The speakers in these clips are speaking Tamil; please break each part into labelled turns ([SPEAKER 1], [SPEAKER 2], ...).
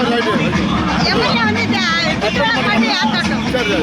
[SPEAKER 1] எம்எல்ஏ வந்து டிக்கெட் பண்ணி ஏற்றட்டும்.
[SPEAKER 2] சரி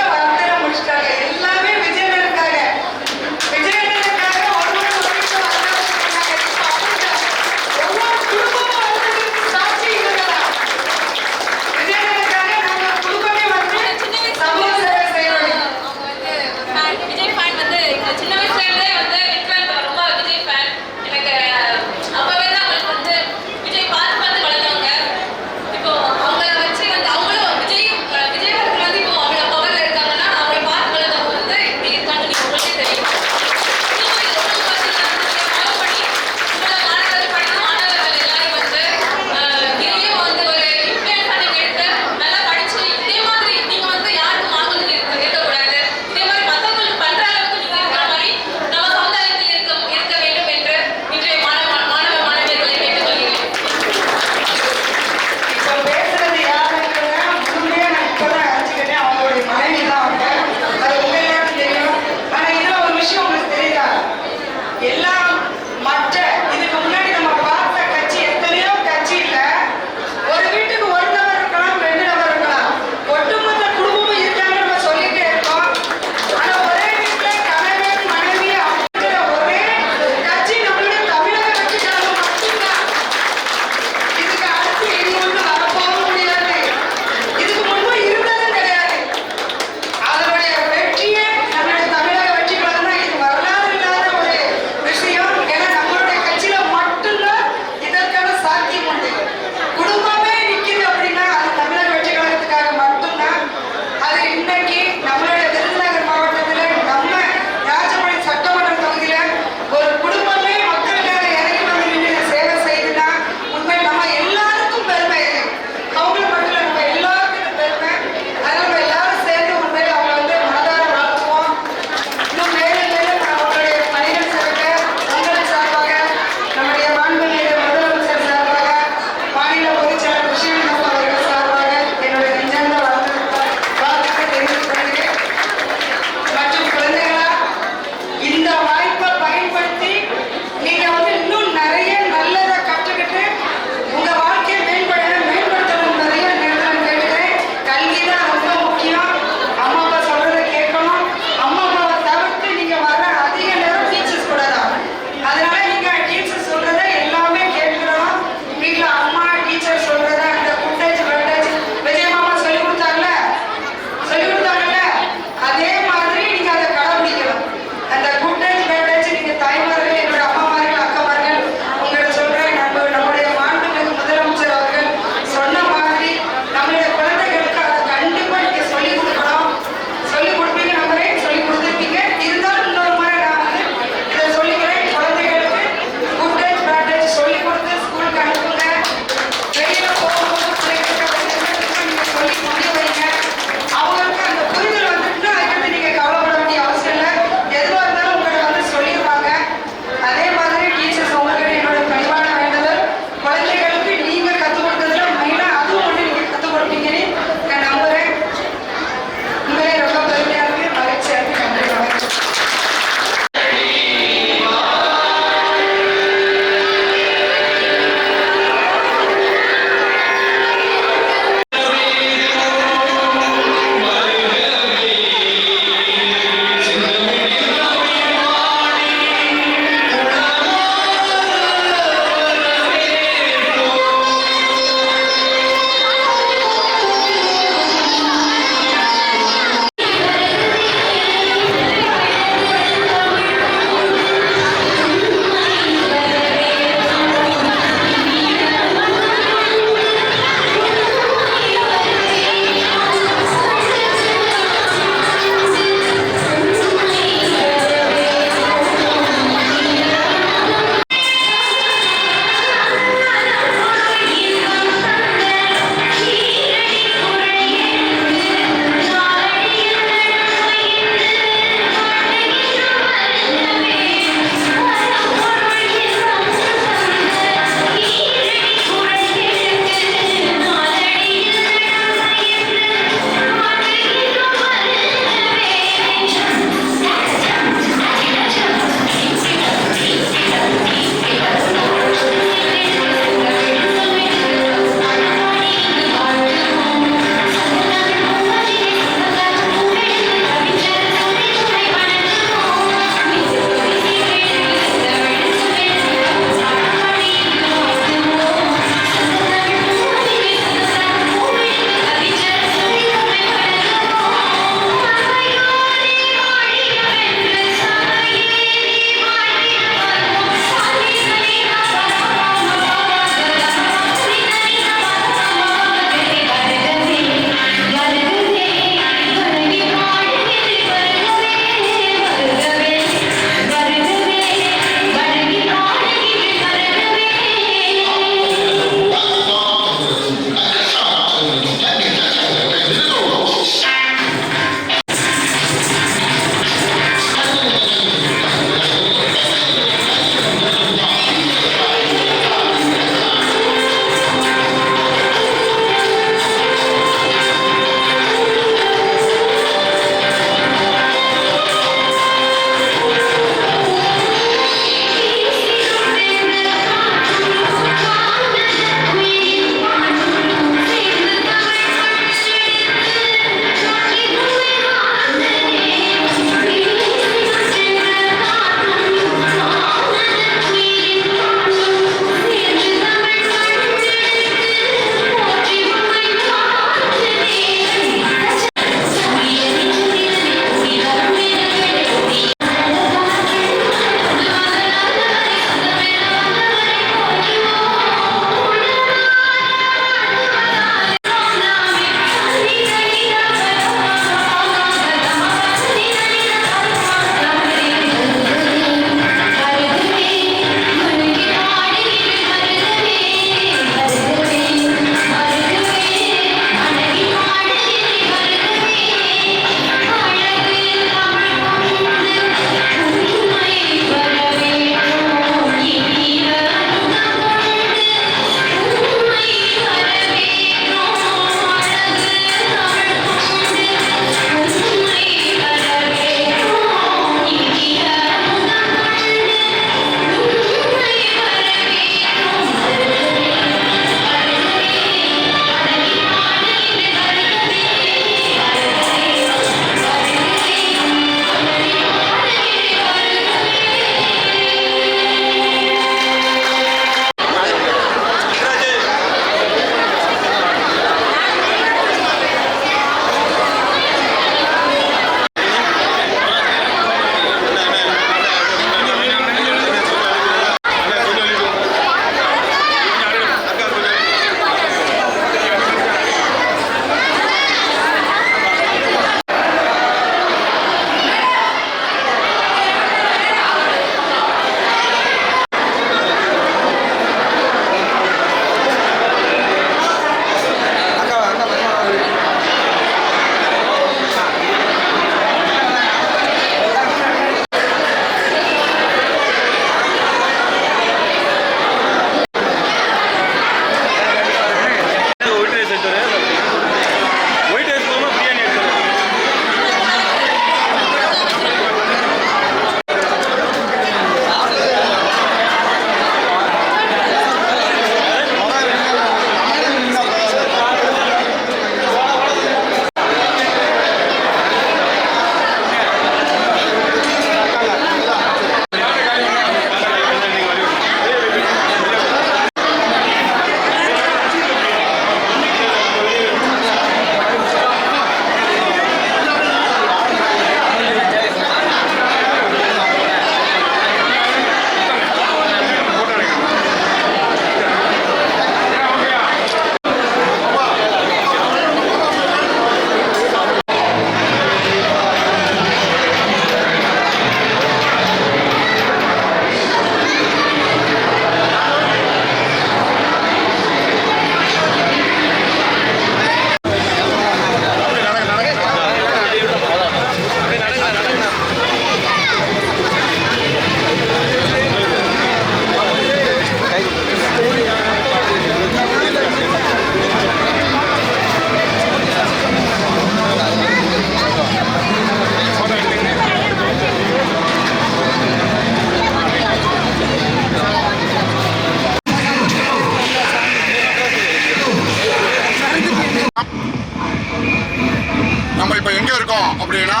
[SPEAKER 2] இருக்கோம் அப்படின்னா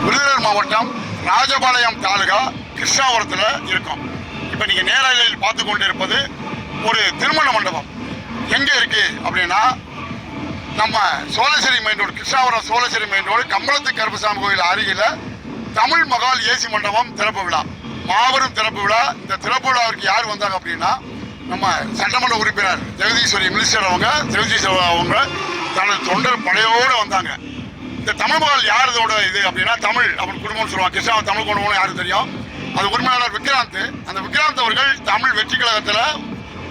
[SPEAKER 2] விருதுநகர் மாவட்டம் ராஜபாளையம் தாலுகா கிருஷ்ணாபுரத்தில் இருக்கோம். இப்போ நீங்கள் நேரலையில் பார்த்து கொண்டு இருப்பது ஒரு திருமண மண்டபம். எங்கே இருக்கு அப்படின்னா நம்ம Cholacheri main road, Krishnapuram Cholacheri main road, கம்பளத்து கருப்பசாமி கோயில் அருகில் தமிழ் மகால் ஏசி மண்டபம் திறப்பு விழா, மாபெரும் திறப்பு விழா. இந்த திறப்பு விழாவிற்கு யார் வந்தாங்க அப்படின்னா நம்ம சட்டமன்ற உறுப்பினர் ஜெகதீஸ்வரி மினிஸ்டர் அவங்க தனது தொண்டர் படையோடு வந்தாங்க. இந்த தமிழ் மகால் யாரோட இது அப்படின்னா தமிழ் அப்படின்னு குடும்பம்னு சொல்லுவாங்க. கிருஷ்ணாபுரம் தமிழ் குடும்பம்னு யாரும் தெரியும். அது உரிமையாளர் விக்ராந்த். அந்த விக்ராந்த் அவர்கள் தமிழ் வெற்றி கழகத்தில்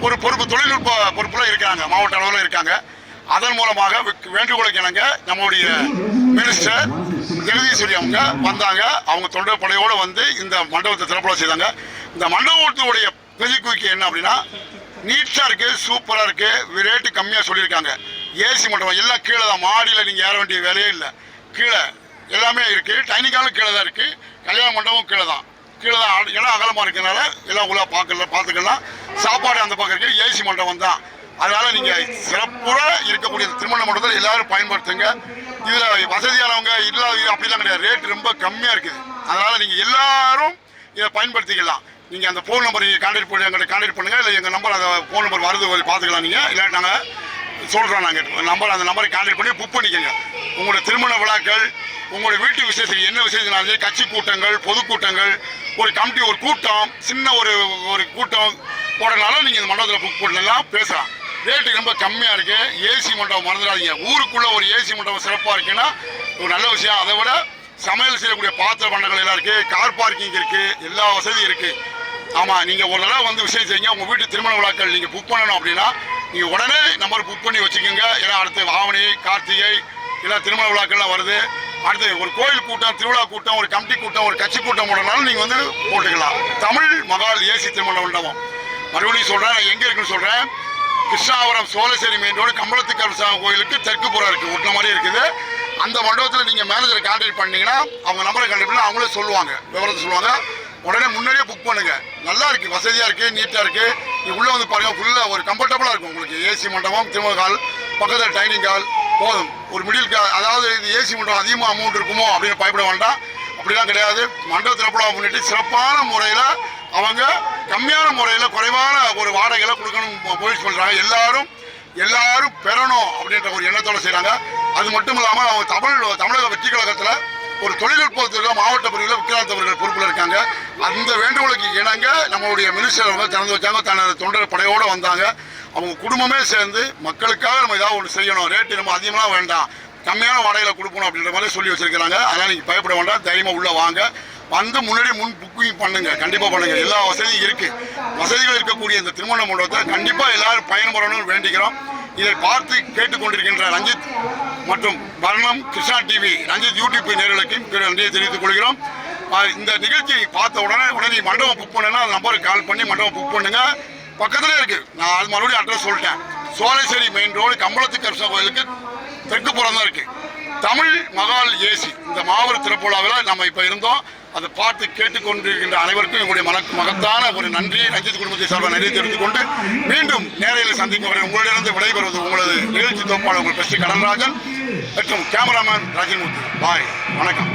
[SPEAKER 2] ஒரு பொறுப்பு, தொழில்நுட்ப பொறுப்பில் இருக்காங்க, மாவட்ட அளவில் இருக்காங்க. அதன் மூலமாக வேண்டுகோளுக்கு இணங்க நம்முடைய மினிஸ்டர் ஜெகதீஸ்வரி அவங்க வந்தாங்க. அவங்க தொண்டர் படையோடு வந்து இந்த மண்டபத்தை திறப்புல செய்தாங்க. இந்த மண்டபத்துடைய பெருமைக்கு என்ன அப்படின்னா நீட்டாக இருக்குது, சூப்பராக இருக்குது, ரேட்டு கம்மியாக சொல்லியிருக்காங்க. ஏசி மண்டபம் எல்லாம் கீழே தான், மாடியில் நீங்கள் ஏற வேண்டிய வேலையே இல்லை, கீழே எல்லாமே இருக்குது. டைனிங் ஹாலும் கீழே தான் இருக்குது, கல்யாண மண்டபம் கீழே தான் இடம் அகலமாக இருக்கிறதுனால எல்லாம் உள்ள பார்த்துக்கலாம். சாப்பாடு அந்த பக்கம் இருக்குது, ஏசி மண்டபம் தான். அதனால் நீங்கள் சிறப்புற இருக்கக்கூடிய திருமண மண்டபத்தில் எல்லாரும் பயன்படுத்துங்க. இதில் வசதியானவங்க இல்லாத அப்படிலாம் கிடையாது, ரேட் ரொம்ப கம்மியாக இருக்குது. அதனால் நீங்கள் எல்லாரும் இதை பயன்படுத்திக்கலாம். நீங்கள் அந்த ஃபோன் நம்பர் நீங்கள் கான்டாக்ட் பண்ணி எங்கள்கிட்ட கான்டாக்ட் பண்ணுங்கள். இல்லை எங்கள் நம்பர் அந்த ஃபோன் நம்பர் வருது பார்த்துக்கலாம். நீங்கள் இல்லை நாங்கள் சொல்கிறோம், நாங்கள் அந்த நம்பரை கான்டாக்ட் பண்ணி புக் பண்ணிக்கோங்க. உங்களோட திருமண விழாக்கள், உங்களுடைய வீட்டு விசேஷம் என்ன விசேஷம், கட்சி கூட்டங்கள், பொதுக்கூட்டங்கள், ஒரு கமிட்டி, ஒரு கூட்டம், சின்ன ஒரு கூட்டம் போடுறதுனால நீங்கள் இந்த மண்டபத்தில் புக் பண்ணலாம், பேசலாம். ரேட்டு ரொம்ப கம்மியாக இருக்குது. ஏசி மண்டபம் மறந்துடாதீங்க. ஊருக்குள்ளே ஒரு ஏசி மண்டபம் சிறப்பாக இருக்குன்னா ஒரு நல்ல விஷயம். அதை விட சமையல் செய்யக்கூடிய பாத்திர பண்டங்கள் எல்லாம் இருக்குது, கார் பார்க்கிங் இருக்குது, எல்லா வசதியும் இருக்குது. ஆமாம், நீங்கள் ஒரு தடவை வந்து விஷயம் செய்யுங்க. உங்கள் வீட்டு திருமண விழாக்கள் நீங்கள் புக் பண்ணணும் அப்படின்னா நீங்கள் உடனே நம்பர் புக் பண்ணி வச்சுக்கோங்க. ஏன்னா அடுத்து ஆவணி, கார்த்திகை எல்லாம் திருமண விழாக்கள்லாம் வருது. அடுத்து ஒரு கோயில் கூட்டம், திருவிழா கூட்டம், ஒரு கமிட்டி கூட்டம், ஒரு கட்சி கூட்டம் போடுறதுனால நீங்கள் வந்து போட்டுக்கலாம். தமிழ் மகால் ஏசி திருமண மண்டபம் மறுபடியும் சொல்கிறேன், எங்கே இருக்குன்னு சொல்கிறேன். கிருஷ்ணாபுரம் சோழசேரி மெயின் ரோடு, கம்பளத்து கருப்பசாமி கோயிலுக்கு தெற்கு புறம் இருக்குது, ஒட்டின மாதிரி இருக்குது. அந்த மண்டபத்தில் நீங்கள் மேனேஜரை கான்டாக்ட் பண்ணிங்கன்னா அவங்க நம்பரை கான்டாக்ட் பண்ணி அவங்களே சொல்லுவாங்க, விவரத்தை சொல்லுவாங்க. உடனே முன்னாடியே புக் பண்ணுங்க. நல்லா இருக்குது, வசதியாக இருக்குது, நீட்டாக இருக்குது. நீங்கள் உள்ளே வந்து பாருங்கள், ஃபுல்லாக ஒரு கம்ஃபர்டபுளாக இருக்கும் உங்களுக்கு. ஏசி மண்டபம், திருமண ஹால், பக்கத்தில் டைனிங் ஹால் போதும். ஒரு மிடில் அதாவது இது ஏசி மண்டபம் அதிகமாக அமௌண்ட் இருக்குமோ அப்படின்னு பயப்பட வேண்டாம். அப்படிலாம் கிடையாது. மண்டப திறப்புல முன்னிட்டு சிறப்பான முறையில் அவங்க கம்மியான முறையில் குறைவான ஒரு வாடகைகளை கொடுக்கணும் முயற்சி பண்ணுறாங்க. எல்லாரும் பெறணும் அப்படின்ற ஒரு எண்ணத்தோடு செய்கிறாங்க. அது மட்டும் இல்லாமல் அவங்க தமிழக வெற்றி கழகத்தில் ஒரு தொழில்நுட்பத்தில் மாவட்ட பிரிவில் விக்ராந்த் அவர்கள் பொறுப்பில் இருக்காங்க. அந்த வேண்டுகோளுக்கு இணங்க நம்மளுடைய மினிஸ்டர் அவங்க திறந்து வச்சாங்க. தனது தொண்டர் படையோடு வந்தாங்க. அவங்க குடும்பமே சேர்ந்து மக்களுக்காக நம்ம ஏதாவது ஒன்று செய்யணும், ரேட்டு நம்ம அதிகமாக வேண்டாம், கம்மியான வாடகையில் கொடுக்கணும் அப்படின்ற மாதிரி சொல்லி வச்சிருக்கிறாங்க. அதனால் நீங்கள் பயப்பட வேண்டாம், தைரியமாக உள்ளே வாங்க. வந்து முன்னாடி புக்கிங் பண்ணுங்க, கண்டிப்பாக பண்ணுங்க. எல்லா வசதியும் இருக்குது. வசதிகள் இருக்கக்கூடிய இந்த திருமண மண்டபத்தை கண்டிப்பாக எல்லாரும் பயன்படணும்னு வேண்டிக்கிறோம். இதை பார்த்து கேட்டுக்கொண்டிருக்கின்ற ரஞ்சித் மற்றும் வர்ணம் கிருஷ்ணா டிவி ரஞ்சித் யூடியூப் நேர்களுக்கு நன்றியை தெரிவித்துக் கொள்கிறோம். இந்த நிகழ்ச்சியை பார்த்த உடனே மண்டபம் புக் பண்ணுன்னா அந்த நம்பருக்கு கால் பண்ணி மண்டபம் புக் பண்ணுங்க. பக்கத்துலேயே இருக்குது. நான் அது மறுபடியும் அட்ரஸ் சொல்லிட்டேன். சோழசேரி மெயின் ரோடு, கம்பளத்து கருப்பசாமி கோயிலுக்கு தெற்கு புறம் தான் இருக்குது. தமிழ் மகால் ஏசி இந்த மாபெரும் திறப்புலாவில் நம்ம இப்போ இருந்தோம். அதை பார்த்து கேட்டுக்கொண்டிருக்கின்ற அனைவருக்கும் எங்களுடைய மகத்தான ஒரு நன்றி, ரஞ்சித் குடும்பத்தை சார்பாக நன்றி தெரிவித்துக் கொண்டு மீண்டும் நேரையில் சந்திக்கும் வரை உங்களிடமிருந்து விடைபெறுவது உங்களது நிகழ்ச்சி தொகுப்பாளர் உங்கள் பெஸ்ட் கடல்ராஜன் மற்றும் கேமராமேன் ராஜன்மூர்த்தி. பாய், வணக்கம்.